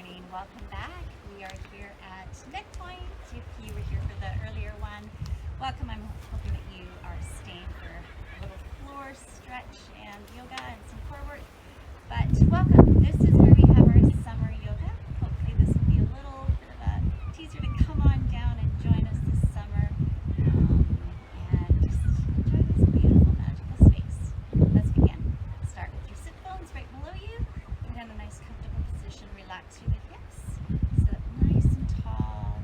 morning. Welcome back. We are here at Neck Point. If you were here for the earlier one, welcome. I'm hoping that you are staying for a little floor stretch and yoga and some core work. But welcome. This is where we have our summer yoga. Hopefully this will be a little bit of a teaser to come on down and join us this summer and just enjoy this beautiful, magical space. Let's begin. Start with your sit bones right below you. Get in a nice comfortable position. Relax through the hips. Sit up nice and tall.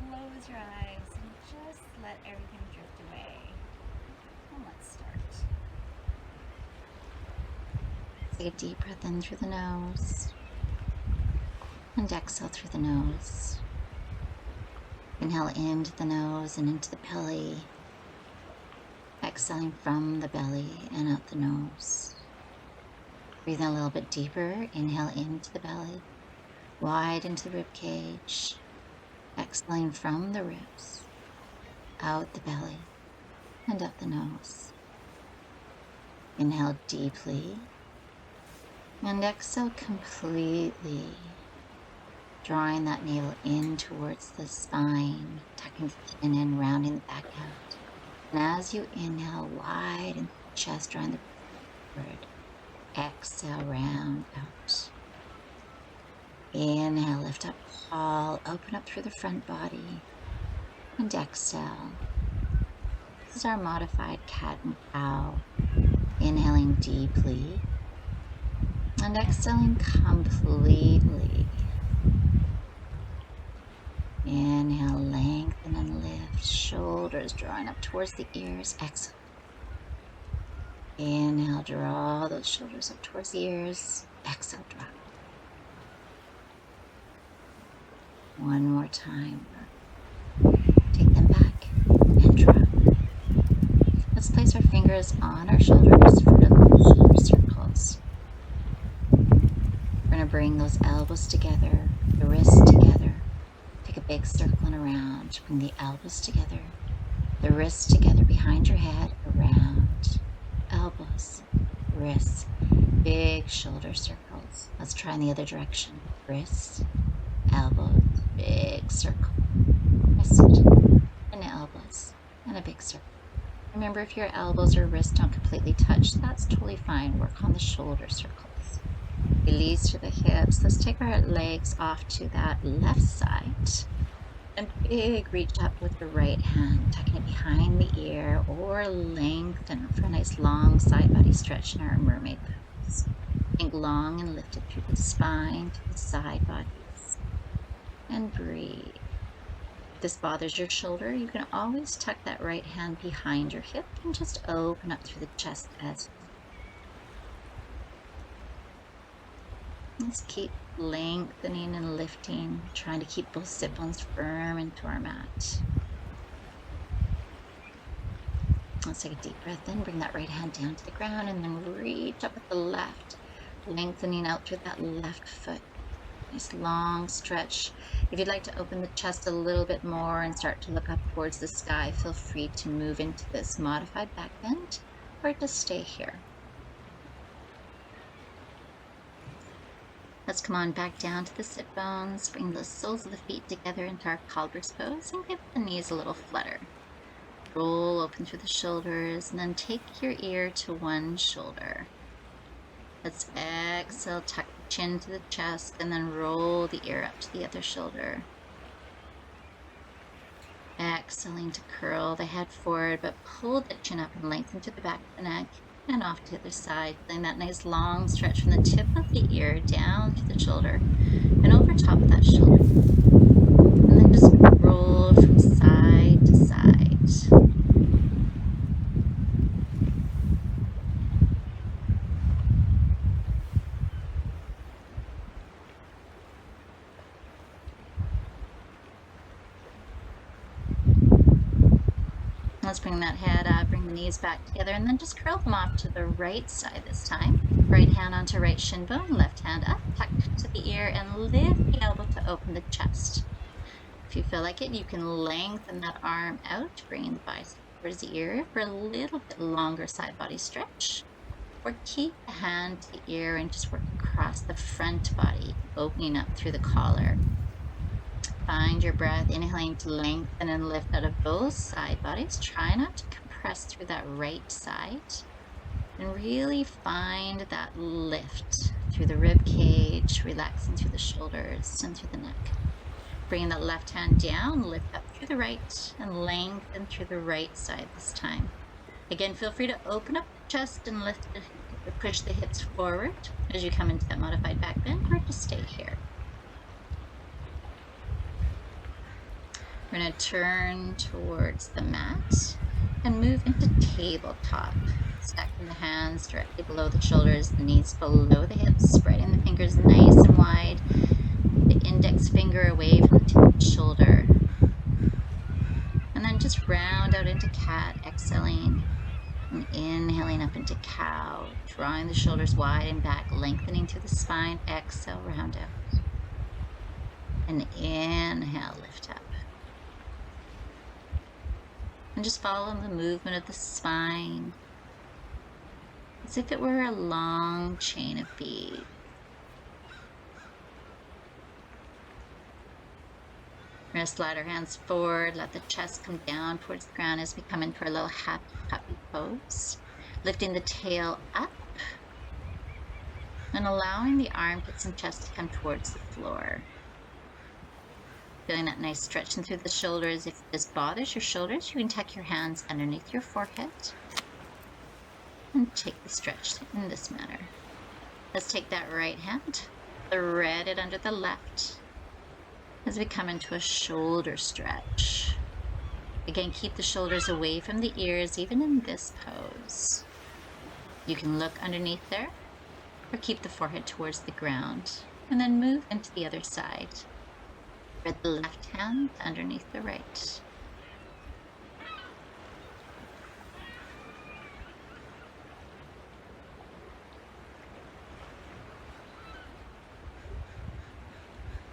Close your eyes and just let everything drift away. And let's start. Take a deep breath in through the nose and exhale through the nose. Inhale into the nose and into the belly. Exhaling from the belly and out the nose. Breathing a little bit deeper. Inhale into the belly, wide into the rib cage. Exhaling from the ribs, out the belly and up the nose. Inhale deeply and exhale completely, drawing that navel in towards the spine, tucking the chin in, rounding the back out. And as you inhale, widen the chest, drawing the forward. Exhale, round out. Inhale, lift up tall, open up through the front body. And exhale. This is our modified cat and cow. Inhaling deeply. And exhaling completely. Inhale, lengthen and lift. Shoulders drawing up towards the ears. Exhale. Inhale, draw those shoulders up towards the ears. Exhale, drop. One more time. Take them back and drop. Let's place our fingers on our shoulders, vertical shoulder circles. We're going to bring those elbows together, the wrists together. Take a big circle and around. Bring the elbows together, the wrists together behind your head, around. Elbows, wrists, big shoulder circles. Let's try in the other direction. Wrists, elbows, big circle. Wrist and elbows and a big circle. Remember, if your elbows or wrists don't completely touch, that's totally fine. Work on the shoulder circles. Release to the hips. Let's take our legs off to that left side. And big reach up with the right hand, tucking it behind the ear or lengthen for a nice long side body stretch in our mermaid pose. Think long and lifted through the spine to the side bodies. And breathe. If this bothers your shoulder, you can always tuck that right hand behind your hip and just open up through the chest as let's keep lengthening and lifting, trying to keep both sit bones firm into our mat. Let's take a deep breath in, bring that right hand down to the ground, and then reach up with the left, lengthening out through that left foot. Nice long stretch. If you'd like to open the chest a little bit more and start to look up towards the sky, feel free to move into this modified back bend or just stay here. Let's come on back down to the sit bones, bring the soles of the feet together into our cobras pose and give the knees a little flutter. Roll open through the shoulders and then take your ear to one shoulder. Let's exhale, tuck the chin to the chest and then roll the ear up to the other shoulder. Exhaling to curl the head forward, but pull the chin up and lengthen to the back of the neck. And off to the other side, feeling that nice long stretch from the tip of the ear down to the shoulder and over top of that shoulder. And then just roll from side to side. Let's bring that head up, bring the knees back together, and then just curl them off to the right side this time. Right hand onto right shin bone, left hand up, tuck to the ear, and lift the elbow to open the chest. If you feel like it, you can lengthen that arm out, bringing the bicep towards the ear for a little bit longer side body stretch. Or keep the hand to the ear and just work across the front body. opening up through the collar. Find your breath, inhaling to lengthen and lift out of both side bodies. Try not to compress through that right side. And really find that lift through the rib cage, relaxing through the shoulders and through the neck. Bringing the left hand down, lift up through the right, and lengthen through the right side this time. Again, feel free to open up the chest and push the hips forward as you come into that modified back bend, or just stay here. We're going to turn towards the mat and move into tabletop. Stacking the hands directly below the shoulders, the knees below the hips, spreading the fingers nice and wide. The index finger away from the tip of the shoulder. And then just round out into cat, exhaling. And inhaling up into cow, drawing the shoulders wide and back, lengthening through the spine. Exhale, round out. And inhale, lift up. And just follow the movement of the spine as if it were a long chain of beads. We're going to slide our hands forward, let the chest come down towards the ground as we come into our little happy puppy pose. Lifting the tail up and allowing the armpits and chest to come towards the floor. Feeling that nice stretching through the shoulders. If this bothers your shoulders, you can tuck your hands underneath your forehead and take the stretch in this manner. Let's take that right hand, thread it under the left as we come into a shoulder stretch. Again, keep the shoulders away from the ears, even in this pose. You can look underneath there or keep the forehead towards the ground and then move into the other side. Thread the left hand underneath the right.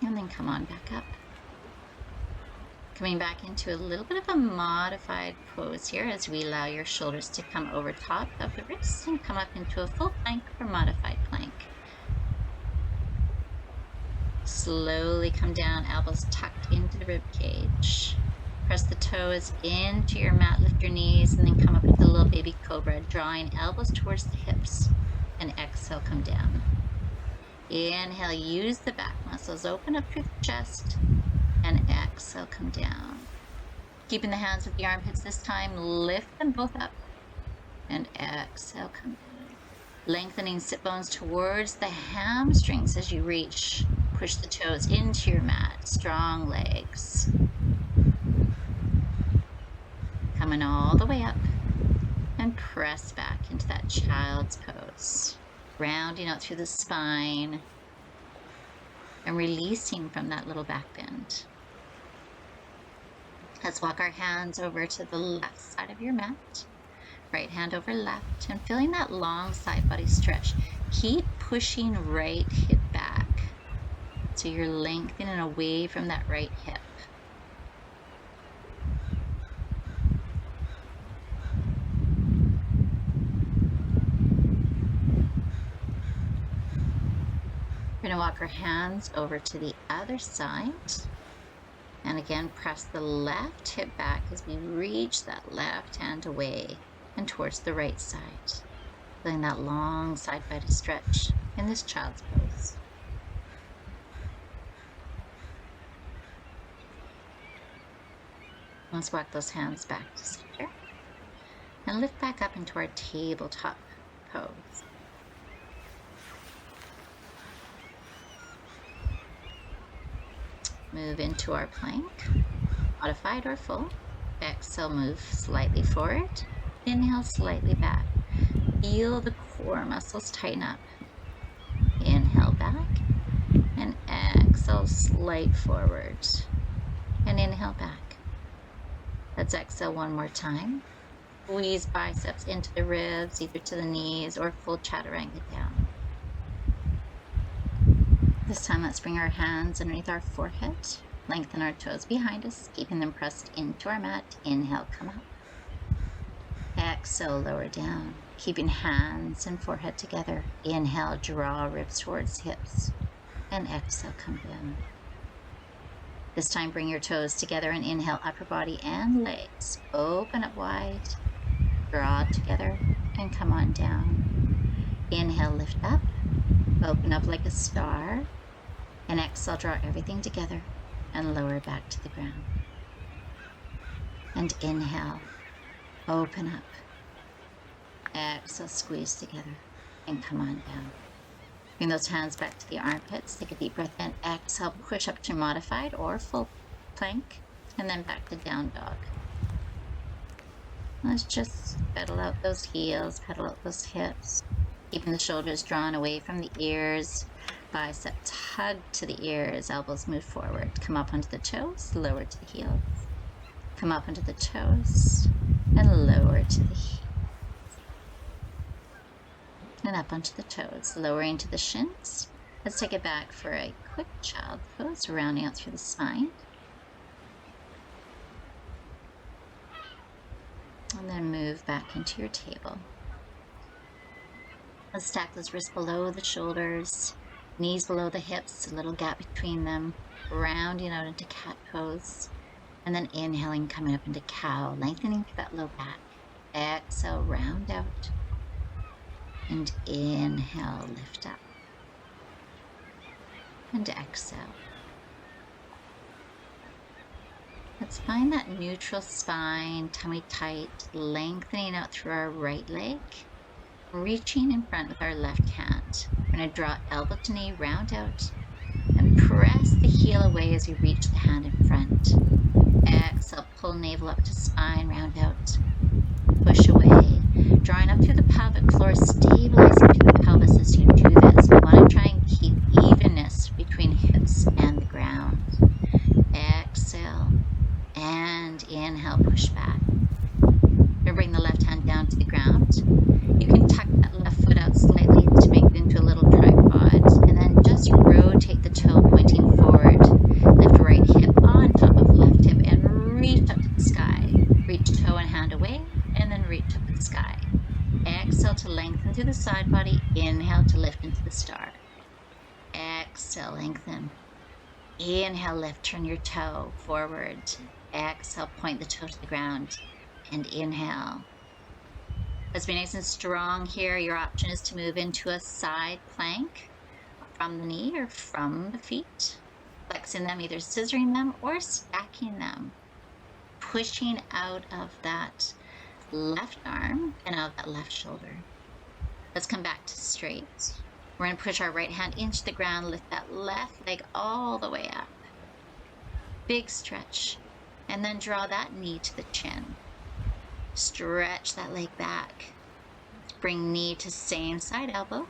And then come on back up. Coming back into a little bit of a modified pose here as we allow your shoulders to come over top of the wrists and come up into a full plank or modified plank. Slowly come down, elbows tucked into the rib cage. Press the toes into your mat, lift your knees, and then come up into a little baby cobra, drawing elbows towards the hips. And exhale, come down. Inhale, use the back muscles, open up through the chest, and exhale, come down. Keeping the hands at the armpits this time, lift them both up, and exhale, come down. Lengthening sit bones towards the hamstrings as you reach. Push the toes into your mat, strong legs. Coming all the way up, and press back into that child's pose. Rounding out through the spine and releasing from that little back bend. Let's walk our hands over to the left side of your mat. Right hand over left, and feeling that long side body stretch. Keep pushing right hip back so you're lengthening away from that right hip. We're going to walk our hands over to the other side. And again, press the left hip back as we reach that left hand away and towards the right side. Feeling that long side body stretch in this child's pose. Let's walk those hands back to center. And lift back up into our tabletop pose. Move into our plank, modified or full. Exhale, move slightly forward. Inhale, slightly back. Feel the core muscles tighten up. Inhale back, and exhale, slight forward. And inhale back. Let's exhale one more time. Squeeze biceps into the ribs, either to the knees or full chaturanga down. This time, let's bring our hands underneath our forehead. Lengthen our toes behind us, keeping them pressed into our mat. Inhale, come up. Exhale, lower down, keeping hands and forehead together. Inhale, draw ribs towards hips. And exhale, come down. This time, bring your toes together and inhale, upper body and legs. Open up wide, draw together, and come on down. Inhale, lift up, open up like a star, and exhale, draw everything together and lower back to the ground. And inhale, open up. Exhale, squeeze together, and come on down. Bring those hands back to the armpits. Take a deep breath in. Exhale, push up to modified or full plank, and then back to down dog. Let's just pedal out those heels, pedal out those hips, keeping the shoulders drawn away from the ears. Biceps hug to the ears, elbows move forward. Come up onto the toes, lower to the heels. Come up onto the toes, and lower to the heels. And up onto the toes, lowering to the shins. Let's take it back for a quick child pose, rounding out through the spine. And then move back into your table. Let's stack those wrists below the shoulders, knees below the hips, a little gap between them, rounding out into cat pose. And then inhaling, coming up into cow, lengthening through that low back. Exhale, round out. And inhale, lift up. And exhale. Let's find that neutral spine, tummy tight, lengthening out through our right leg, reaching in front with our left hand. We're going to draw elbow to knee, round out, and press the heel away as we reach the hand in front. Exhale, pull navel up to spine, round out. Push away, drawing up through the pelvic floor, stabilizing through the pelvis as you do this. We want to try and keep evenness between hips and the ground. Exhale, and inhale, push back. We'll bring the left hand down to the ground. You can tuck that left foot out slightly to make it into a little tripod, and then just rotate the toe pointing forward. Lift right hip on top of left hip and reach up to the sky. Reach toe and hand away, and then reach up to the sky. Exhale to lengthen through the side body. Inhale to lift into the star. Exhale, lengthen. Inhale, lift, turn your toe forward. Exhale, point the toe to the ground. And inhale. Let's be nice and strong here. Your option is to move into a side plank from the knee or from the feet. Flexing them, either scissoring them or stacking them. Pushing out of that left arm and out of that left shoulder. Let's come back to straight. We're going to push our right hand into the ground, lift that left leg all the way up. Big stretch. And then draw that knee to the chin. Stretch that leg back. Bring knee to same side elbow.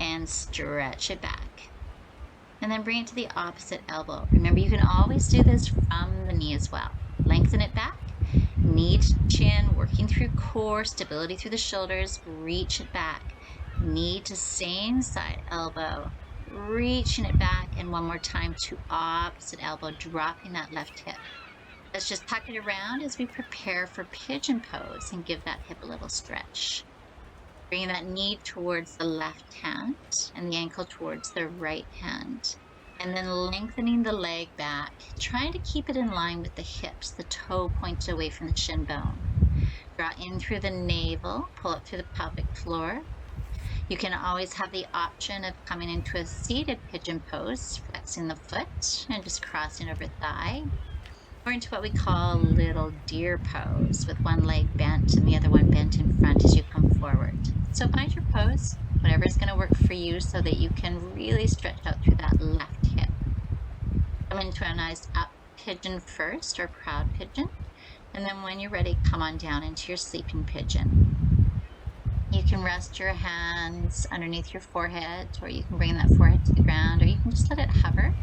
And stretch it back. And then bring it to the opposite elbow. Remember, you can always do this from the knee as well. Lengthen it back. Knee to chin, working through core, stability through the shoulders. Reach it back. Knee to same side elbow. Reaching it back. And one more time to opposite elbow, dropping that left hip. Let's just tuck it around as we prepare for pigeon pose and give that hip a little stretch. Bringing that knee towards the left hand and the ankle towards the right hand. And then lengthening the leg back, trying to keep it in line with the hips, the toe pointed away from the shin bone. Draw in through the navel, pull up through the pelvic floor. You can always have the option of coming into a seated pigeon pose, flexing the foot and just crossing over thigh. Or into what we call little deer pose, with one leg bent and the other one bent in front as you come forward. So find your pose, whatever is going to work for you, so that you can really stretch out through that left hip. Come into a nice up pigeon first, or proud pigeon. And then when you're ready, come on down into your sleeping pigeon. You can rest your hands underneath your forehead, or you can bring that forehead to the ground, or you can just let it hover.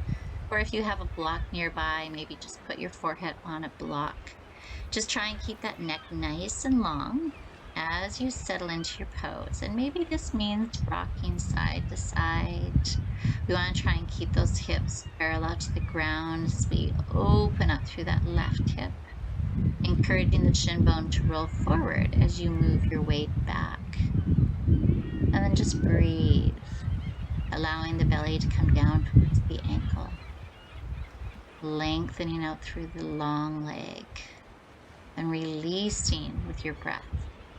Or if you have a block nearby, maybe just put your forehead on a block. Just try and keep that neck nice and long as you settle into your pose. And maybe this means rocking side to side. We want to try and keep those hips parallel to the ground as we open up through that left hip, encouraging the shin bone to roll forward as you move your weight back. And then just breathe. allowing the belly to come down towards the ankle, lengthening out through the long leg, and releasing with your breath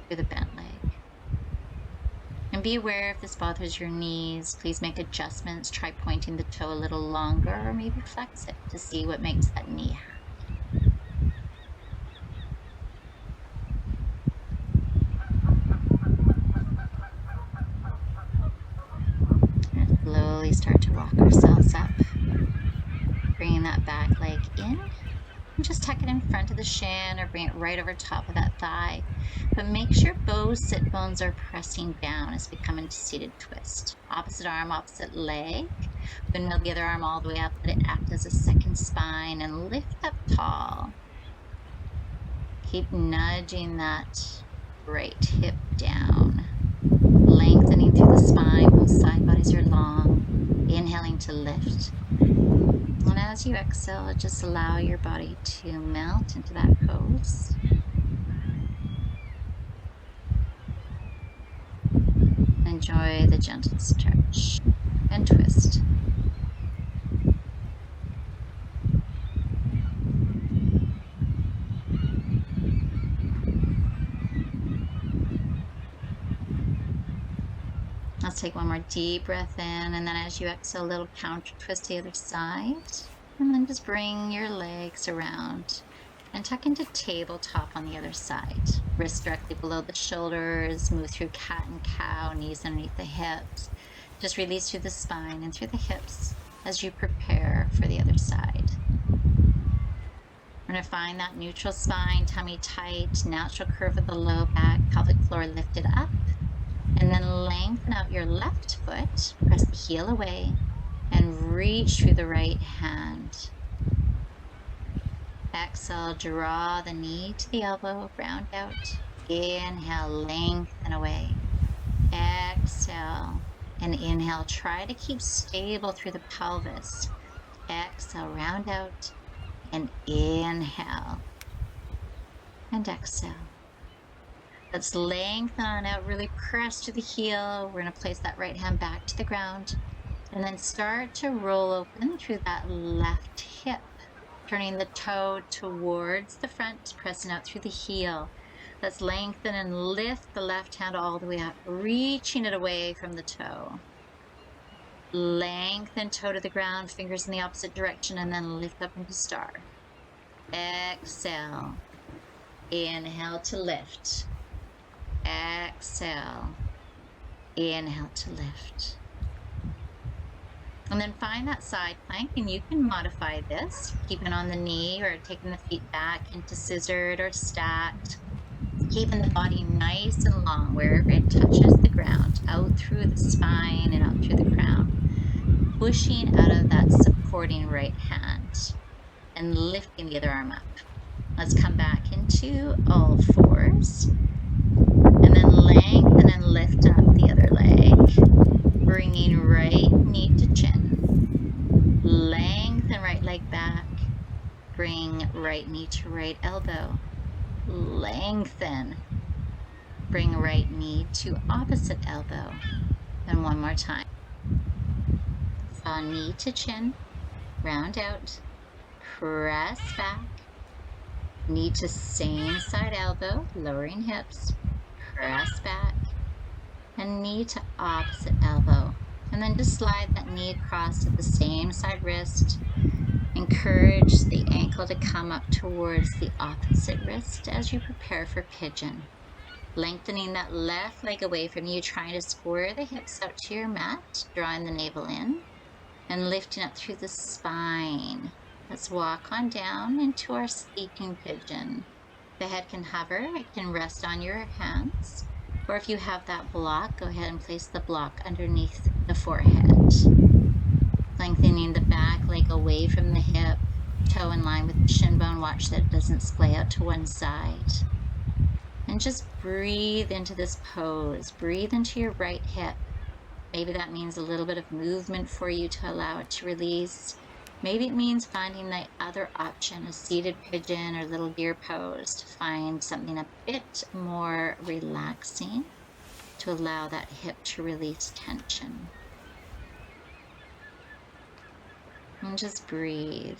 through the bent leg. And be aware if this bothers your knees, please make adjustments. Try pointing the toe a little longer, or maybe flex it to see what makes that knee happy. And slowly start to rock ourselves up, bringing that back leg in. And just tuck it in front of the shin or bring it right over top of that thigh. But make sure both sit bones are pressing down as we come into seated twist. Opposite arm, opposite leg. Windmill the other arm all the way up. Let it act as a second spine and lift up tall. Keep nudging that right hip down. Lengthening through the spine. Both side bodies are long. Inhaling to lift. And as you exhale, just allow your body to melt into that pose. Enjoy the gentle stretch and twist. Let's take one more deep breath in, and then as you exhale, a little counter twist to the other side. And then just bring your legs around and tuck into tabletop on the other side. Wrists directly below the shoulders, move through cat and cow, knees underneath the hips. Just release through the spine and through the hips as you prepare for the other side. We're going to find that neutral spine, tummy tight, natural curve of the low back, pelvic floor lifted up. And then lengthen out your left foot, press the heel away, and reach through the right hand. Exhale, draw the knee to the elbow, round out. Inhale, lengthen away. Exhale, and inhale. Try to keep stable through the pelvis. Exhale, round out, and inhale, and exhale. Let's lengthen on out, really press to the heel. We're going to place that right hand back to the ground and then start to roll open through that left hip, turning the toe towards the front, pressing out through the heel. Let's lengthen and lift the left hand all the way up, reaching it away from the toe. Lengthen toe to the ground, fingers in the opposite direction, and then lift up into star. Exhale. Inhale to lift. Exhale, inhale to lift. And then find that side plank, and you can modify this, keeping on the knee or taking the feet back into scissored or stacked, keeping the body nice and long wherever it touches the ground, out through the spine and out through the crown, pushing out of that supporting right hand and lifting the other arm up. Let's come back into all fours. And then lengthen and lift up the other leg, bringing right knee to chin. Lengthen right leg back, bring right knee to right elbow. Lengthen, bring right knee to opposite elbow. And one more time. Knee to chin, round out, press back, knee to same side elbow, lowering hips. Press back, and knee to opposite elbow. And then just slide that knee across to the same side wrist. Encourage the ankle to come up towards the opposite wrist as you prepare for pigeon. Lengthening that left leg away from you, trying to square the hips out to your mat, drawing the navel in, and lifting up through the spine. Let's walk on down into our sleeping pigeon. The head can hover, it can rest on your hands, or if you have that block, go ahead and place the block underneath the forehead. Lengthening the back leg away from the hip, toe in line with the shin bone, watch that it doesn't splay out to one side. And just breathe into this pose, breathe into your right hip. Maybe that means a little bit of movement for you to allow it to release. Maybe it means finding the other option, a seated pigeon or little deer pose, to find something a bit more relaxing to allow that hip to release tension. And just breathe.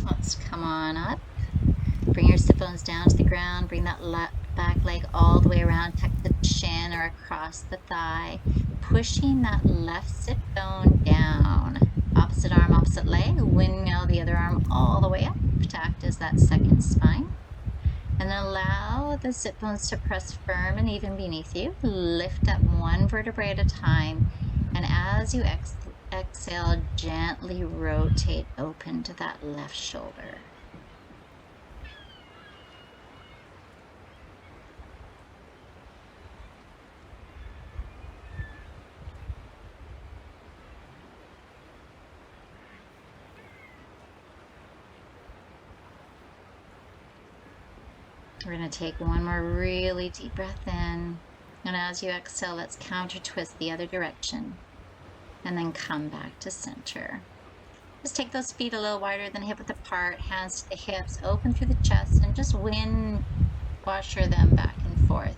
Let's come on up. Bring your sit bones down to the ground. Bring that left back leg all the way around. Tuck the chin or across the thigh. Pushing that left sit bone down. Opposite arm, opposite leg. Windmill the other arm all the way up to act as that second spine. And allow the sit bones to press firm and even beneath you. Lift up one vertebrae at a time. And as you exhale, gently rotate open to that left shoulder. We're going to take one more really deep breath in. And as you exhale, let's counter twist the other direction. And then come back to center. Just take those feet a little wider than hip width apart, hands to the hips, open through the chest, and just wind washer them back and forth.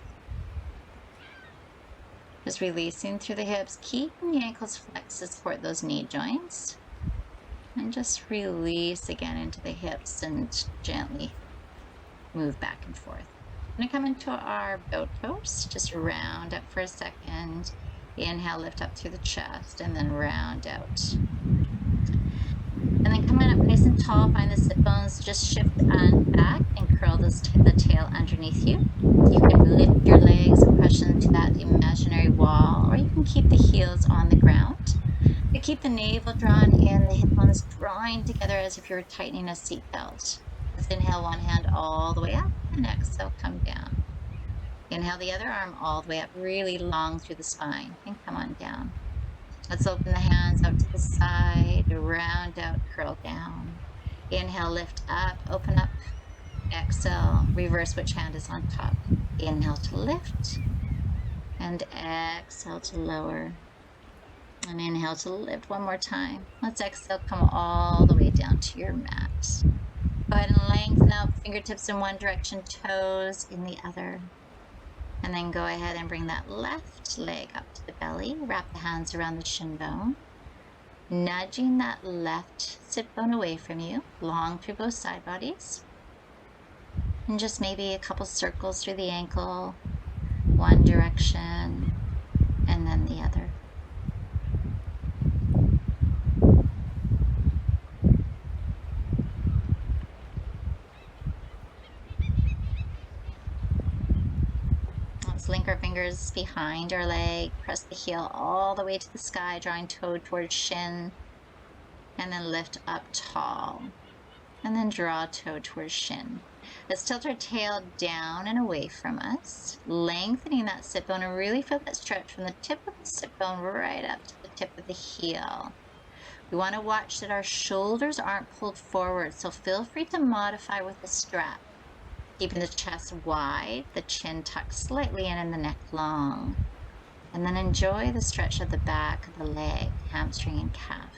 Just releasing through the hips, keeping the ankles flexed to support those knee joints. And just release again into the hips and gently move back and forth. I'm going to come into our boat pose. Just round up for a second. Inhale, lift up through the chest, and then round out. And then coming up nice and tall, find the sit bones, just shift back and curl the tail underneath you. You can lift your legs and push into that imaginary wall, or you can keep the heels on the ground. You keep the navel drawn in, the hip bones drawing together as if you were tightening a seatbelt. Let's inhale one hand all the way up, and exhale, come down. Inhale the other arm all the way up, really long through the spine, and come on down. Let's open the hands up to the side, round out, curl down. Inhale, lift up, open up. Exhale, reverse which hand is on top. Inhale to lift, and exhale to lower. And inhale to lift one more time. Let's exhale, come all the way down to your mat. Go ahead and lengthen out, fingertips in one direction, toes in the other. And then go ahead and bring that left leg up to the belly. Wrap the hands around the shin bone. Nudging that left sit bone away from you, long through both side bodies. And just maybe a couple circles through the ankle, one direction, and then the other. Link our fingers behind our leg, press the heel all the way to the sky, drawing toe towards shin, and then lift up tall, and then draw toe towards shin. Let's tilt our tail down and away from us, lengthening that sit bone, and really feel that stretch from the tip of the sit bone right up to the tip of the heel. We want to watch that our shoulders aren't pulled forward, so feel free to modify with the strap. Keeping the chest wide, the chin tucked slightly in and the neck long. And then enjoy the stretch of the back of the leg, hamstring and calf.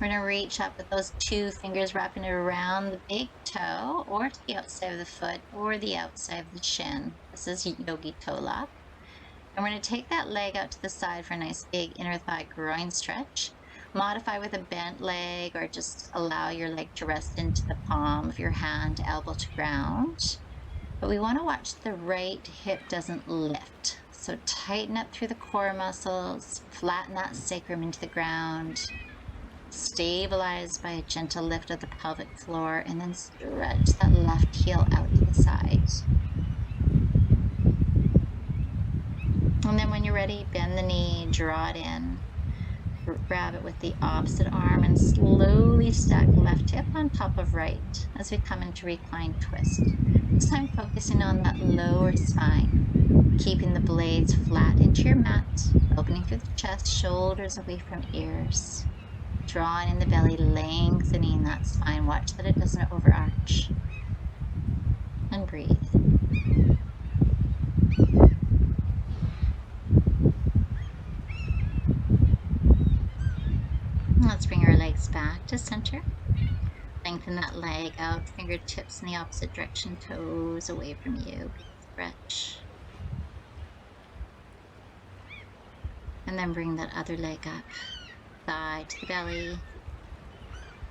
We're going to reach up with those two fingers, wrapping it around the big toe or to the outside of the foot or the outside of the shin. This is Yogi Toe Lock. And we're going to take that leg out to the side for a nice big inner thigh groin stretch. Modify with a bent leg, or just allow your leg to rest into the palm of your hand, elbow to ground. But we want to watch the right hip doesn't lift. So tighten up through the core muscles, flatten that sacrum into the ground. Stabilize by a gentle lift of the pelvic floor, and then stretch that left heel out to the side. And then when you're ready, bend the knee, draw it in, grab it with the opposite arm, and slowly stack left hip on top of right as we come into reclined twist. This time focusing on that lower spine, keeping the blades flat into your mat, opening through the chest, shoulders away from ears. Drawing in the belly, lengthening that spine. Watch that it doesn't overarch. Lengthen that leg out, fingertips in the opposite direction, toes away from you. Big stretch. And then bring that other leg up, thigh to the belly.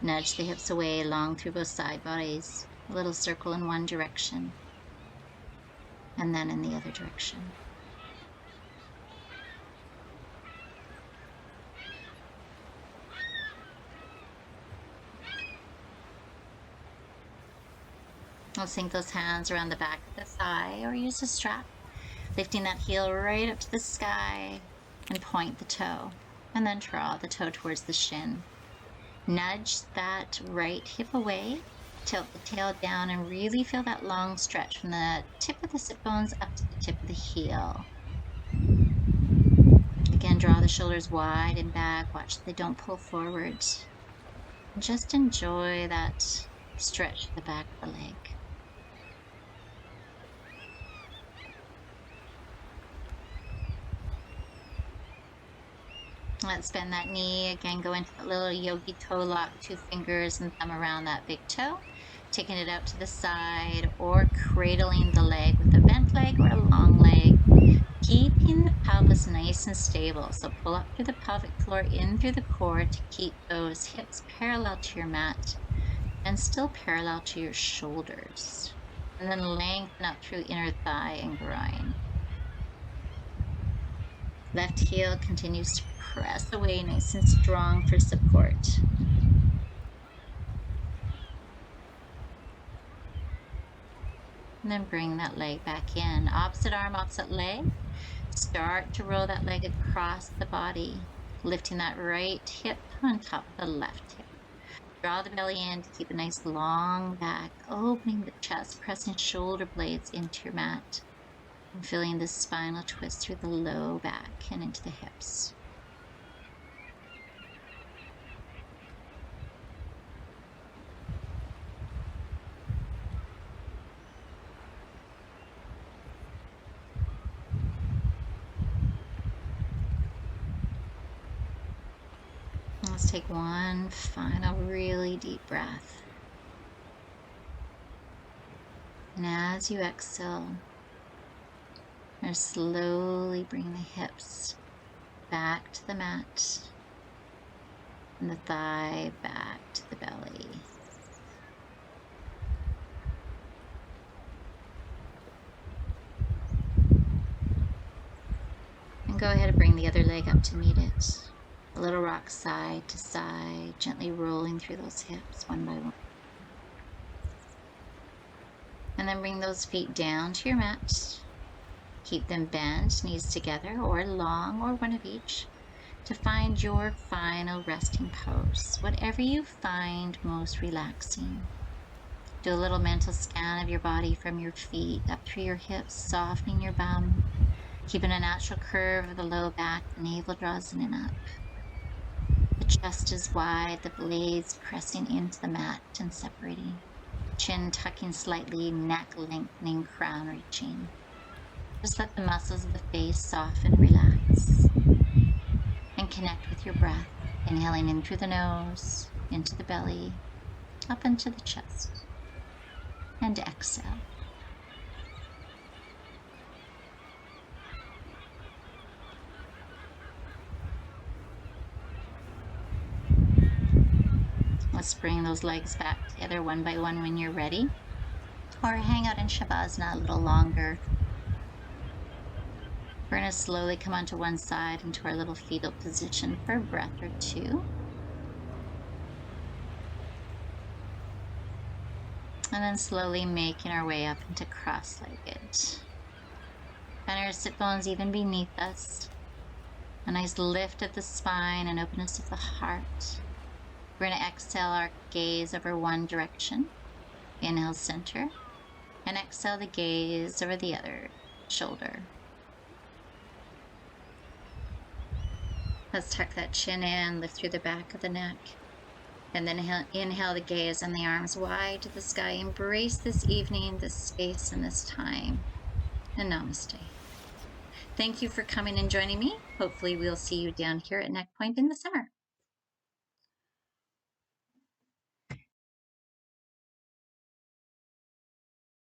Nudge the hips away, long through both side bodies. A little circle in one direction, and then in the other direction. I'll sink those hands around the back of the thigh or use a strap, lifting that heel right up to the sky and point the toe, and then draw the toe towards the shin. Nudge that right hip away, tilt the tail down, and really feel that long stretch from the tip of the sit bones up to the tip of the heel. Again, draw the shoulders wide and back. Watch that they don't pull forward. And just enjoy that stretch at the back of the leg. Let's bend that knee. Again, go into that little yogi toe lock, 2 fingers and thumb around that big toe. Taking it out to the side or cradling the leg with a bent leg or a long leg. Keeping the pelvis nice and stable. So pull up through the pelvic floor, in through the core to keep those hips parallel to your mat and still parallel to your shoulders. And then lengthen up through inner thigh and groin. Left heel continues to press away nice and strong for support. And then bring that leg back in. Opposite arm, opposite leg. Start to roll that leg across the body, lifting that right hip on top of the left hip. Draw the belly in to keep a nice long back, opening the chest, pressing shoulder blades into your mat. And feeling the spinal twist through the low back and into the hips. Let's take one final really deep breath. And as you exhale, or slowly bring the hips back to the mat and the thigh back to the belly. And go ahead and bring the other leg up to meet it. A little rock side to side, gently rolling through those hips one by one. And then bring those feet down to your mat. Keep them bent, knees together or long or one of each, to find your final resting pose, whatever you find most relaxing. Do a little mental scan of your body from your feet up through your hips, softening your bum, keeping a natural curve of the low back. The navel draws in and up. The chest is wide, the blades pressing into the mat and separating. Chin tucking slightly, neck lengthening, crown reaching. Just let the muscles of the face soften, relax, and connect with your breath. Inhaling in through the nose, into the belly, up into the chest, and exhale. Let's bring those legs back together one by one when you're ready, or hang out in Shavasana a little longer. We're going to slowly come onto one side into our little fetal position for a breath or two. And then slowly making our way up into cross-legged. And our sit bones even beneath us. A nice lift of the spine and openness of the heart. We're going to exhale our gaze over one direction. Inhale, center. And exhale the gaze over the other shoulder. Let's tuck that chin in, lift through the back of the neck. And then inhale the gaze and the arms wide to the sky. Embrace this evening, this space, and this time. And namaste. Thank you for coming and joining me. Hopefully we'll see you down here at Neck Point in the summer.